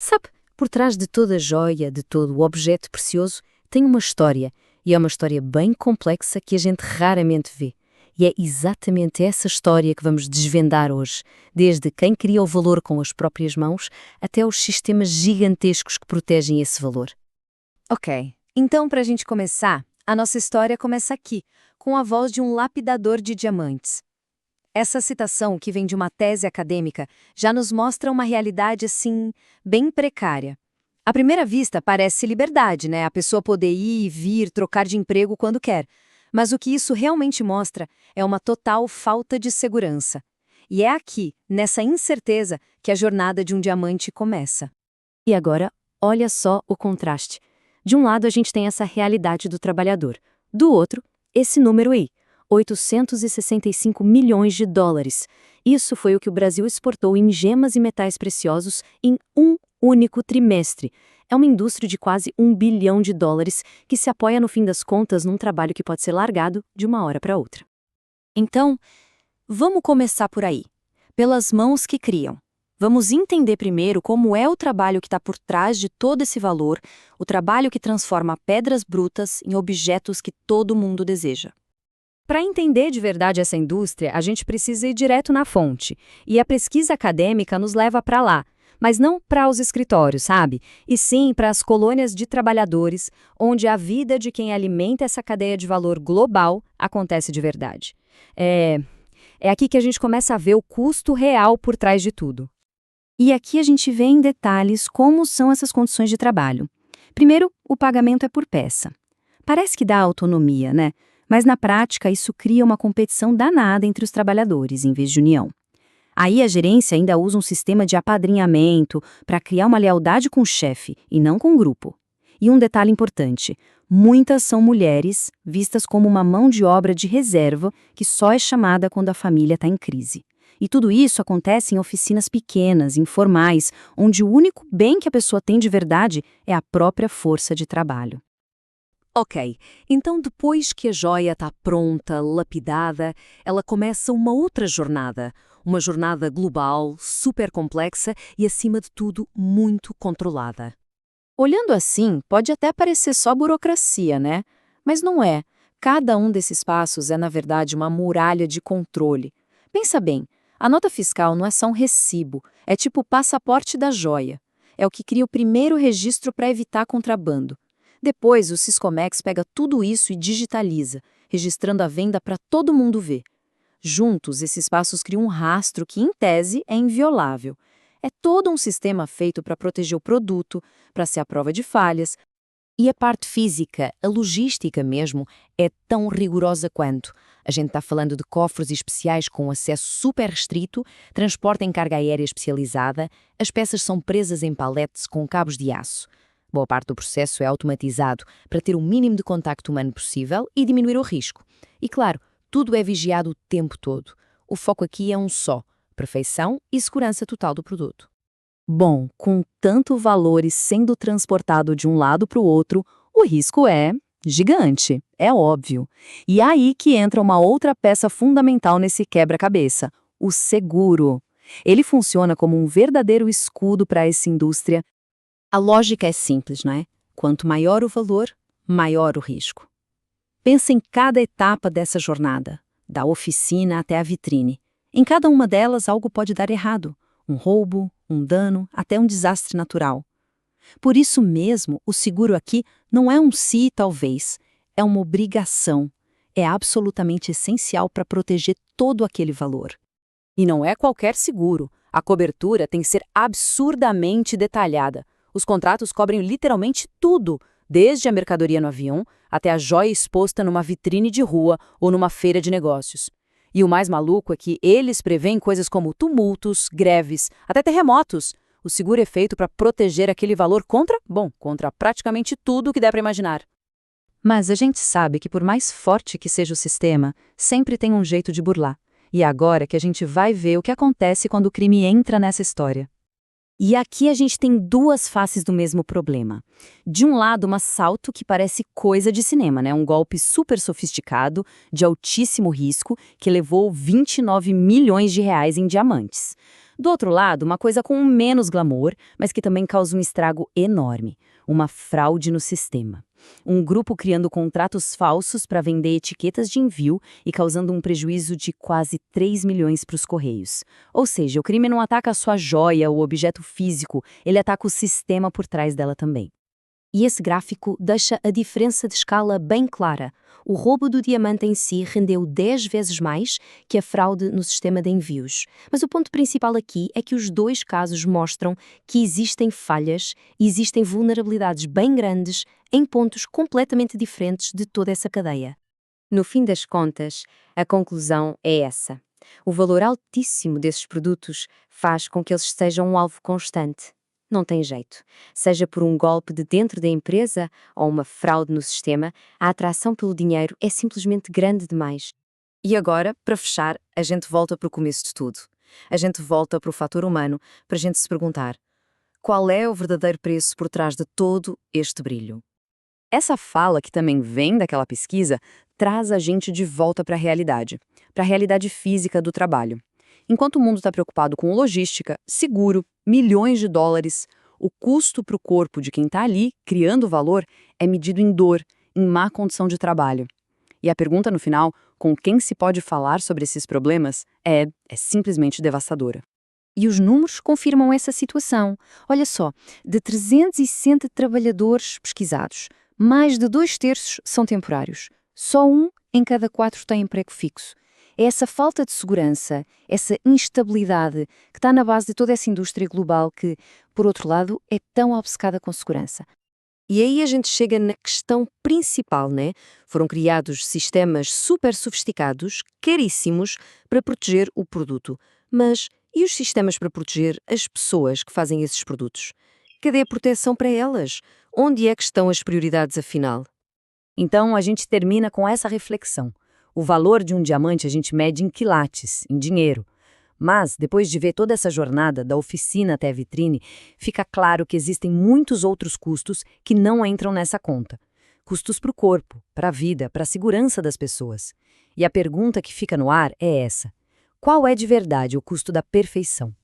Sabe, por trás de toda joia, de todo objeto precioso, tem uma história, e é uma história bem complexa que a gente raramente vê. E é exatamente essa história que vamos desvendar hoje, desde quem cria o valor com as próprias mãos até os sistemas gigantescos que protegem esse valor. Ok, então para a gente começar, a nossa história começa aqui, com a voz de um lapidador de diamantes. Essa citação, que vem de uma tese acadêmica, já nos mostra uma realidade, assim, bem precária. À primeira vista, parece liberdade, né? A pessoa poder ir e vir, trocar de emprego quando quer. Mas o que isso realmente mostra é uma total falta de segurança. E é aqui, nessa incerteza, que a jornada de um diamante começa. E agora, olha só o contraste. De um lado, a gente tem essa realidade do trabalhador. Do outro, esse número aí, 865 milhões de dólares. Isso foi o que o Brasil exportou em gemas e metais preciosos em um único trimestre. É uma indústria de quase $1 bilhão que se apoia, no fim das contas, num trabalho que pode ser largado de uma hora para outra. Então, vamos começar por aí, pelas mãos que criam. Vamos entender primeiro como é o trabalho que está por trás de todo esse valor, o trabalho que transforma pedras brutas em objetos que todo mundo deseja. Para entender de verdade essa indústria, a gente precisa ir direto na fonte. E a pesquisa acadêmica nos leva para lá, mas não para os escritórios, sabe? E sim para as colônias de trabalhadores, onde a vida de quem alimenta essa cadeia de valor global acontece de verdade. É aqui que a gente começa a ver o custo real por trás de tudo. E aqui a gente vê em detalhes como são essas condições de trabalho. Primeiro, o pagamento é por peça. Parece que dá autonomia, né? Mas na prática isso cria uma competição danada entre os trabalhadores, em vez de união. Aí a gerência ainda usa um sistema de apadrinhamento para criar uma lealdade com o chefe e não com o grupo. E um detalhe importante, muitas são mulheres vistas como uma mão de obra de reserva que só é chamada quando a família está em crise. E tudo isso acontece em oficinas pequenas, informais, onde o único bem que a pessoa tem de verdade é a própria força de trabalho. Ok, então depois que a joia está pronta, lapidada, ela começa uma outra jornada. Uma jornada global, super complexa e, acima de tudo, muito controlada. Olhando assim, pode até parecer só burocracia, né? Mas não é. Cada um desses passos é, na verdade, uma muralha de controle. Pensa bem, a nota fiscal não é só um recibo, é tipo o passaporte da joia. É o que cria o primeiro registro para evitar contrabando. Depois, o Siscomex pega tudo isso e digitaliza, registrando a venda para todo mundo ver. Juntos, esses passos criam um rastro que, em tese, é inviolável. É todo um sistema feito para proteger o produto, para ser à prova de falhas. E a parte física, a logística mesmo, é tão rigorosa quanto. A gente está falando de cofres especiais com acesso super restrito, transporte em carga aérea especializada, as peças são presas em paletes com cabos de aço. Boa parte do processo é automatizado para ter o mínimo de contacto humano possível e diminuir o risco. E claro, tudo é vigiado o tempo todo. O foco aqui é um só: perfeição e segurança total do produto. Bom, com tanto valores sendo transportado de um lado para o outro, o risco é gigante, é óbvio. E é aí que entra uma outra peça fundamental nesse quebra-cabeça: o seguro. Ele funciona como um verdadeiro escudo para essa indústria. A lógica é simples, não é? Quanto maior o valor, maior o risco. Pensa em cada etapa dessa jornada, da oficina até a vitrine. Em cada uma delas, algo pode dar errado. Um roubo, um dano, até um desastre natural. Por isso mesmo, o seguro aqui não é um se e talvez, é uma obrigação. É absolutamente essencial para proteger todo aquele valor. E não é qualquer seguro. A cobertura tem que ser absurdamente detalhada. Os contratos cobrem literalmente tudo, desde a mercadoria no avião até a joia exposta numa vitrine de rua ou numa feira de negócios. E o mais maluco é que eles prevêem coisas como tumultos, greves, até terremotos. O seguro é feito para proteger aquele valor contra praticamente tudo que der para imaginar. Mas a gente sabe que por mais forte que seja o sistema, sempre tem um jeito de burlar. E é agora que a gente vai ver o que acontece quando o crime entra nessa história. E aqui a gente tem duas faces do mesmo problema. De um lado, um assalto que parece coisa de cinema, né? Um golpe super sofisticado, de altíssimo risco, que levou 29 milhões de reais em diamantes. Do outro lado, uma coisa com menos glamour, mas que também causa um estrago enorme: uma fraude no sistema. Um grupo criando contratos falsos para vender etiquetas de envio e causando um prejuízo de quase 3 milhões para os Correios. Ou seja, o crime não ataca a sua joia ou objeto físico, ele ataca o sistema por trás dela também. E esse gráfico deixa a diferença de escala bem clara. O roubo do diamante em si rendeu 10 vezes mais que a fraude no sistema de envios. Mas o ponto principal aqui é que os dois casos mostram que existem falhas, existem vulnerabilidades bem grandes em pontos completamente diferentes de toda essa cadeia. No fim das contas, a conclusão é essa. O valor altíssimo desses produtos faz com que eles sejam um alvo constante. Não tem jeito. Seja por um golpe de dentro da empresa ou uma fraude no sistema, a atração pelo dinheiro é simplesmente grande demais. E agora, para fechar, a gente volta para o começo de tudo. A gente volta para o fator humano, para a gente se perguntar: qual é o verdadeiro preço por trás de todo este brilho? Essa fala, que também vem daquela pesquisa, traz a gente de volta para a realidade física do trabalho. Enquanto o mundo está preocupado com logística, seguro, milhões de dólares, o custo para o corpo de quem está ali, criando valor, é medido em dor, em má condição de trabalho. E a pergunta no final, com quem se pode falar sobre esses problemas, é simplesmente devastadora. E os números confirmam essa situação. Olha só, de 360 trabalhadores pesquisados, mais de 2/3 são temporários. Só 1 em cada 4 tem emprego fixo. É essa falta de segurança, essa instabilidade que está na base de toda essa indústria global que, por outro lado, é tão obcecada com segurança. E aí a gente chega na questão principal, né? Foram criados sistemas super sofisticados, caríssimos, para proteger o produto. Mas e os sistemas para proteger as pessoas que fazem esses produtos? Cadê a proteção para elas? Onde é que estão as prioridades afinal? Então, a gente termina com essa reflexão. O valor de um diamante a gente mede em quilates, em dinheiro. Mas, depois de ver toda essa jornada, da oficina até a vitrine, fica claro que existem muitos outros custos que não entram nessa conta. Custos para o corpo, para a vida, para a segurança das pessoas. E a pergunta que fica no ar é essa: qual é de verdade o custo da perfeição?